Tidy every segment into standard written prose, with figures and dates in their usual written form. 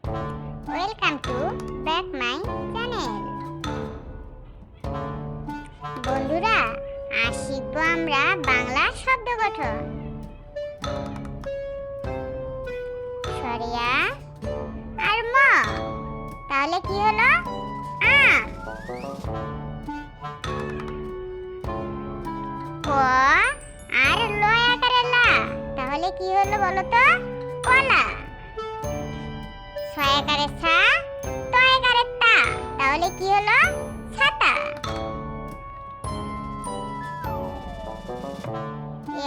Welcome to back my channel. বন্ধুরা, আজ শিখবো আমরা বাংলা শব্দ গঠন। সরিয়া আর ম, তাহলে কি হলো? আম। ক আর লয় আকারে লা, তাহলে কি হলো বলো তো? কলা। ছয় আকারে ছা, তয় আকারে তা, তাহলে কি হলো? ছাতা।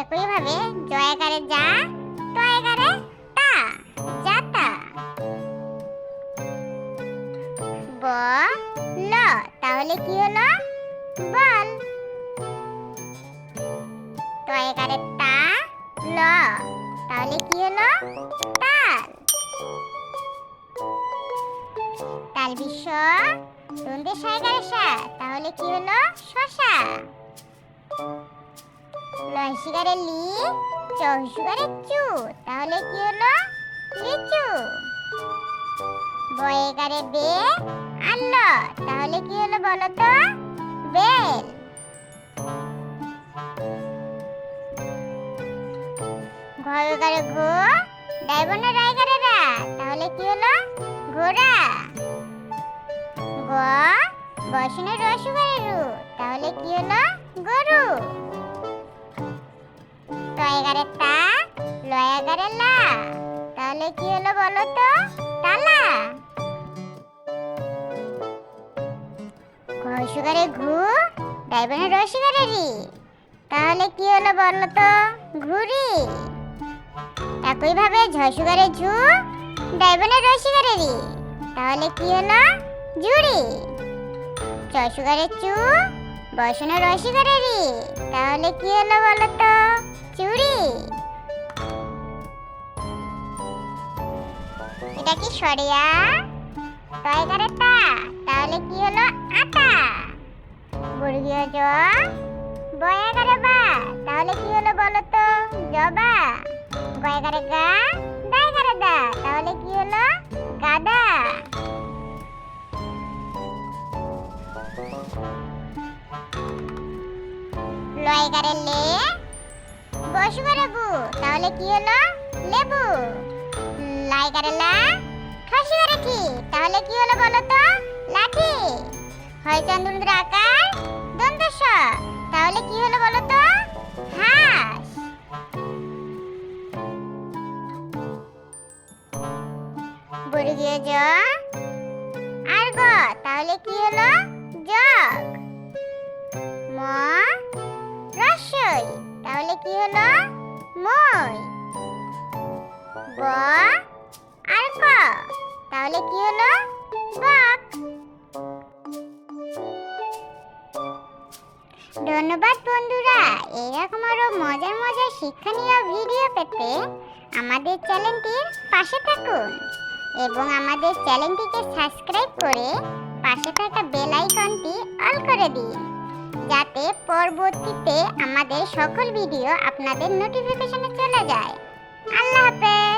একইভাবে জয় আকারে যা, তয় আকারে তা, যাতা। ব ল, তাহলে কি হলো? বল। তয় আকারে তা ল, তাহলে কি হলো? তাল। তাল বিশ্ব দন্তে সায়কারে সা, তাহলে কি হলো? শশা। লহসিকারে লি, চহসিকারে চু, তাহলে কি হলো? লিচু। বয়েকারে বে আর ল, তাহলে কি হলো বলো তো? বেল। ঘয়কারে ঘো, ডাইবনে রায়কারে রা, তাহলে কি হলো? ঘোড়া। গ বসনে রসুকারে রু, তাহলে কি হলো? গরু। তয়গারে তা, লয়াগারে লা, তাহলে কি হলো বলো তো? তালা। ঘষুকারে ঘু, ডাইবনে রসিকারে রি, তাহলে কি হলো বলো তো? ঘুড়ি। একইভাবে ঝসুকারে ঝু, ডাইবনে রসিকারে রি, তাহলে কি হলো? ঝুড়ি। চসুকারে চু, বসনে রসিকারে রি, তাহলে কি হলো বলো তো? চুড়ি। এটা কি সরিয়া? তয়কারে তা, তাহলে কি হলো? আটা। বর্গীয় জ, বয়াকারে বা, তাহলে কি হলো বলো তো? জবা। গয়াকারে গা, দায়কারে দা, তাহলে কি হলো? গাদা। লয়কারে লে, বসুকারে বু, তাহলে কি হলো? লেবু। লাইকারে লা, খসিকারে কি, তাহলে কি হলো বলো তো? লাঠি। হয় চন্দ্র আকার দন্ত স, তাহলে কি হলো বলো তো? হাঁস। বর্গীয় জ আর গ, তাহলে কি হলো? জগ। ম রসই, তাহলে কি হলো? মই। ব আর ক, তাহলে কি হলো? বক। ধন্যবাদ বন্ধুরা। এরকম আরো মজার মজার শিক্ষণীয় ভিডিও পেতে আমাদের চ্যানেলটির পাশে থাকুন এবং আমাদের চ্যানেলটিকে সাবস্ক্রাইব করে পাশে থাকা বেল আইকনটি অল করে দিন, যাতে পরবর্তীতে আমাদের সকল ভিডিও আপনাদের নোটিফিকেশনে চলে যায়। আল্লাহ হাফেজ।